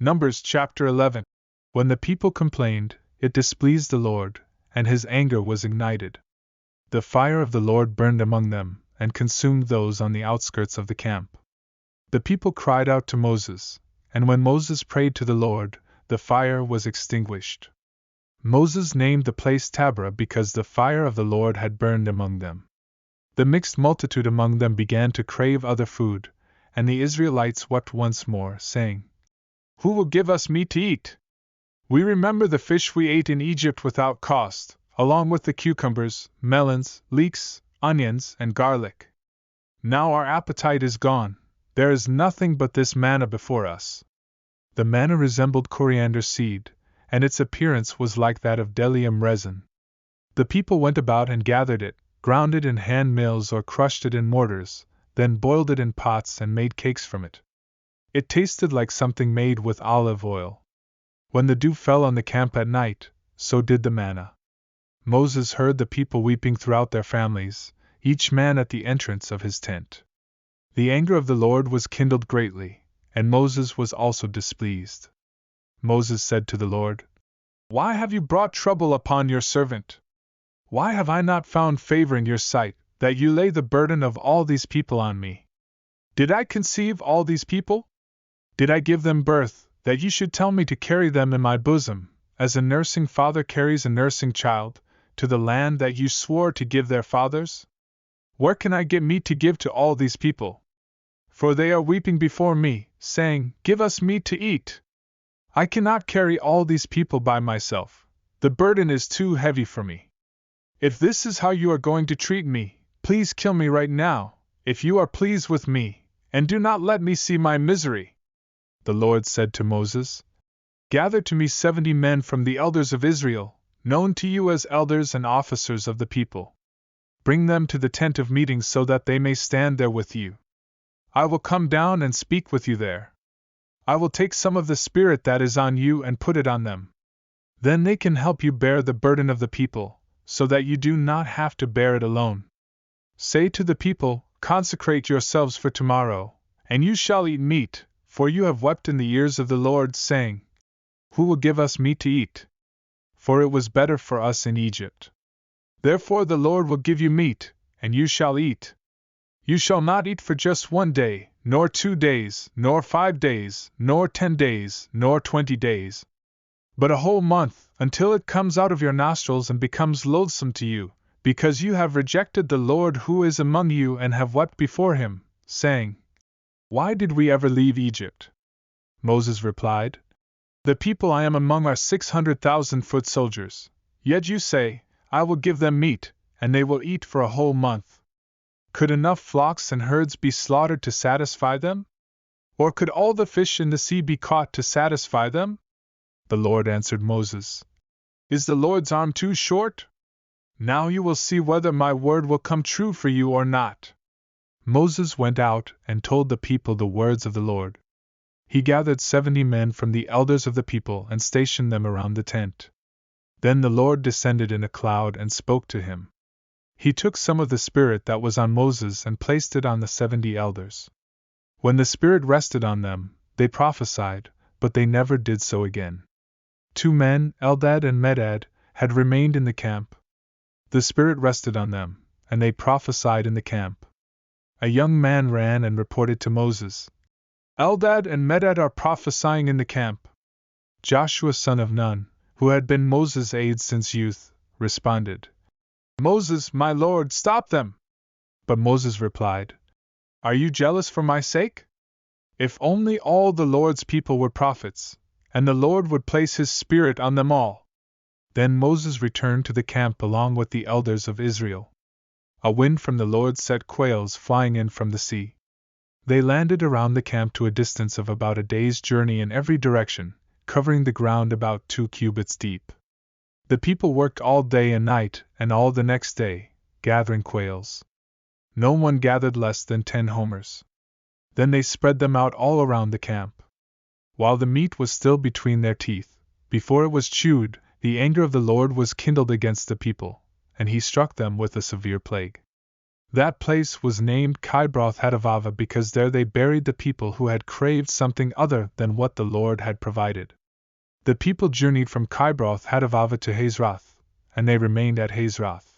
Numbers chapter 11. When the people complained, it displeased the Lord, and his anger was ignited. The fire of the Lord burned among them, and consumed those on the outskirts of the camp. The people cried out to Moses, and when Moses prayed to the Lord, the fire was extinguished. Moses named the place Taberah because the fire of the Lord had burned among them. The mixed multitude among them began to crave other food, and the Israelites wept once more, saying, "Who will give us meat to eat? We remember the fish we ate in Egypt without cost, along with the cucumbers, melons, leeks, onions, and garlic. Now our appetite is gone, there is nothing but this manna before us." The manna resembled coriander seed, and its appearance was like that of bdellium resin. The people went about and gathered it, ground it in hand mills or crushed it in mortars, then boiled it in pots and made cakes from it. It tasted like something made with olive oil. When the dew fell on the camp at night, so did the manna. Moses heard the people weeping throughout their families, each man at the entrance of his tent. The anger of the Lord was kindled greatly, and Moses was also displeased. Moses said to the Lord, "Why have you brought trouble upon your servant? Why have I not found favor in your sight, that you lay the burden of all these people on me? Did I conceive all these people? Did I give them birth, that you should tell me to carry them in my bosom, as a nursing father carries a nursing child, to the land that you swore to give their fathers? Where can I get meat to give to all these people? For they are weeping before me, saying, 'Give us meat to eat.' I cannot carry all these people by myself, the burden is too heavy for me. If this is how you are going to treat me, please kill me right now, if you are pleased with me, and do not let me see my misery." The Lord said to Moses, "Gather to me 70 men from the elders of Israel, known to you as elders and officers of the people. Bring them to the tent of meeting so that they may stand there with you. I will come down and speak with you there. I will take some of the Spirit that is on you and put it on them. Then they can help you bear the burden of the people, so that you do not have to bear it alone. Say to the people, 'Consecrate yourselves for tomorrow, and you shall eat meat, for you have wept in the ears of the Lord, saying, Who will give us meat to eat? For it was better for us in Egypt. Therefore the Lord will give you meat, and you shall eat. You shall not eat for just 1 day, nor 2 days, nor 5 days, nor 10 days, nor 20 days, but a whole month, until it comes out of your nostrils and becomes loathsome to you, because you have rejected the Lord who is among you and have wept before him, saying, Why did we ever leave Egypt?" Moses replied, "The people I am among are 600,000 foot soldiers, yet you say, I will give them meat, and they will eat for a whole month. Could enough flocks and herds be slaughtered to satisfy them? Or could all the fish in the sea be caught to satisfy them?" The Lord answered Moses, "Is the Lord's arm too short? Now you will see whether my word will come true for you or not." Moses went out and told the people the words of the Lord. He gathered 70 men from the elders of the people and stationed them around the tent. Then the Lord descended in a cloud and spoke to him. He took some of the Spirit that was on Moses and placed it on the 70 elders. When the Spirit rested on them, they prophesied, but they never did so again. 2 men, Eldad and Medad, had remained in the camp. The Spirit rested on them, and they prophesied in the camp. A young man ran and reported to Moses, "Eldad and Medad are prophesying in the camp." Joshua son of Nun, who had been Moses' aide since youth, responded, "Moses, my lord, stop them!" But Moses replied, "Are you jealous for my sake? If only all the Lord's people were prophets, and the Lord would place his Spirit on them all." Then Moses returned to the camp along with the elders of Israel. A wind from the Lord set quails flying in from the sea. They landed around the camp to a distance of about a day's journey in every direction, covering the ground about 2 cubits deep. The people worked all day and night and all the next day, gathering quails. No one gathered less than 10 homers. Then they spread them out all around the camp. While the meat was still between their teeth, before it was chewed, the anger of the Lord was kindled against the people, and he struck them with a severe plague. That place was named Kibroth Hattaavah because there they buried the people who had craved something other than what the Lord had provided. The people journeyed from Kibroth Hattaavah to Hazeroth, and they remained at Hazeroth.